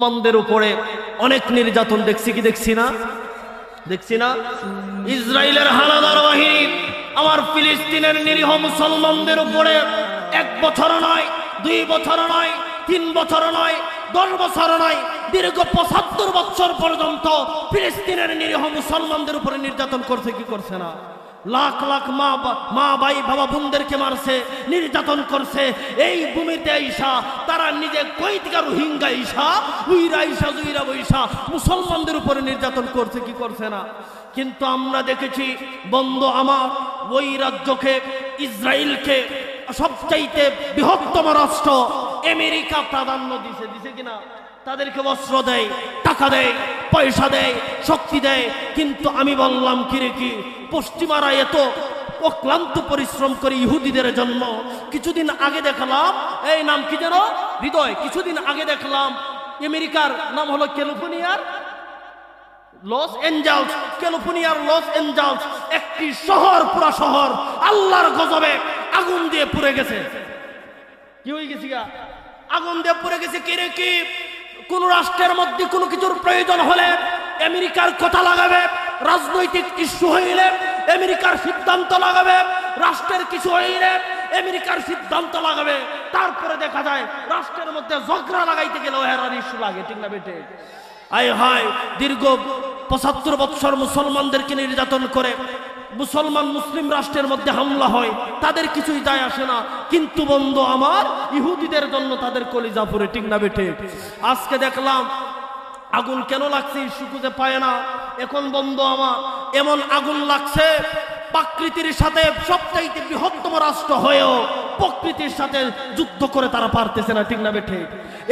মুসলমানদের উপরে অনেক নির্যাতন দেখছি না ইসরায়েলের হানাদার বাহিনী আমার ফিলিস্তিনের নিরীহ মুসলমানদের উপরে 1 বছর নয়, 2 বছর নয়, 3 বছর নয়, 10 বছর নয়, দীর্ঘ 75 বছর পর্যন্ত ফিলিস্তিনের নিরীহ মুসলমানদের উপরে নির্যাতন করছে কি করছে না? লাখ লাখ মা ভাই বাবা বোনদেরকে মারছে, নির্যাতন করছে। এই ভূমিতে আইসা তারা নিজে কই থেকে রোহিঙ্গা আইসা জুইরা বৈশা মুসলমানদের উপরে নির্যাতন করছে কি করছে না? কিন্তু আমরা দেখেছি বন্ধু আমার, ওই রাজ্যকে ইসরায়েলকে সবচাইতে বৃহত্তম রাষ্ট্র আমেরিকা প্রাধান্য দিছে কিনা? তাদেরকে অস্ত্র দেয়, টাকা দেয়, পয়সা দেয়, শক্তি দেয়। কিন্তু আমি বললাম কি পশ্চিমারা এত অক্লান্ত পরিশ্রম করে ইহুদিদের জন্য। কিছুদিন আগে দেখলাম, এই নাম কি যেন হৃদয়, কিছুদিন আগে দেখলাম আমেরিকার নাম হলো ক্যালিফোর্নিয়ার লস এঞ্জেলস, একটি শহর, পুরা শহর আল্লাহর গজবে আগুন দিয়ে পুড়ে গেছে। কি হয়ে গেছে? আগুন দিয়ে পুড়ে গেছে। কি কোন রাষ্ট্রের মধ্যে কোনো কিছুর প্রয়োজন হলে আমেরিকার কথা লাগাবে, রাজনৈতিক ইস্যু হইলে আমেরিকার সিদ্ধান্ত লাগাবে, রাষ্ট্রের কিছু হইলে আমেরিকার সিদ্ধান্ত লাগাবে। তারপরে দেখা যায় রাষ্ট্রের মধ্যে ঝগড়া লাগাইতে গেলে ওহেরার ইস্যু লাগে, ঠিক না বেটে? আয় হায়, দীর্ঘ 75 বছর মুসলমানদেরকে নির্যাতন করে মুসলিম রাষ্ট্রের মধ্যে হামলা হয়, তাদের কিছুই যায় আসে না। কিন্তু বন্ধু আমার, ইহুদিদের জন্য তাদের কলিজা পুড়ে, ঠিক না বেটে? আজকে দেখলাম আগুন কেন লাগছে ইস্যু খুঁজে পায় না। এখন বন্ধু আমার, এমন আগুন লাগছে প্রকৃতির সাথে সবচাইতে বৃহত্তম রাষ্ট্র হয়েও প্রকৃতির সাথে যুদ্ধ করে তারা পারতেছে না, ঠিক না বেঠে?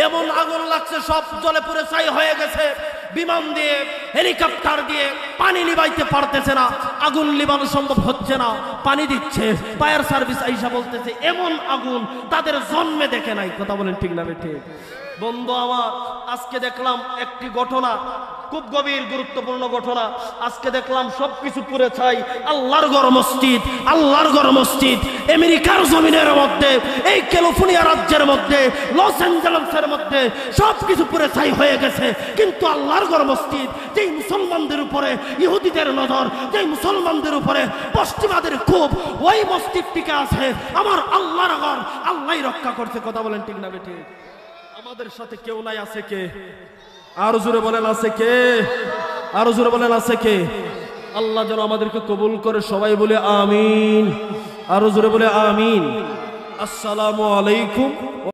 এমন আগুন লাগছে সব জলে পুড়ে ছাই হয়ে গেছে। বিমান দিয়ে, হেলিকপ্টার দিয়ে পানি নিবাইতে পারতেছে না, আগুন নিবানো সম্ভব হচ্ছে না। পানি দিচ্ছে, ফায়ার সার্ভিস আইসা বলতেছে এমন আগুন তাদের জন্মে দেখে নাই। কথা বলেন, ঠিক না বেঠে? বন্ধু আমার, আজকে দেখলাম একটি ঘটনা, খুব গভীর গুরুত্বপূর্ণ ঘটনা। আজকে দেখলাম সবকিছু পুড়ে ছাই। আল্লাহর ঘর মসজিদ আমেরিকার জমিনের মধ্যে, এই ক্যালিফোর্নিয়া রাজ্যের মধ্যে, লস অ্যাঞ্জেলেসের মধ্যে সবকিছু পুড়ে ছাই হয়ে গেছে। কিন্তু আল্লাহর ঘর মসজিদ, যেই মুসলমানদের উপরে ইহুদিদের নজর, যেই মুসলমানদের উপরে পশ্চিমাদের ক্ষোভ, ওই মসজিদটিকে আছে আমার আল্লাহর ঘর, আল্লাহই রক্ষা করছে। কথা বলেন, ঠিক না বেঠে? আমাদের সাথে কেউ নাই, আছে কে? আরো জোরে বলেন, আছে কে? আরো জোরে বলেন, আছে কে? আল্লাহ যেন আমাদেরকে কবুল করে, সবাই বলে আমিন। আরো জোরে বলে আমিন। আসসালামু আলাইকুম।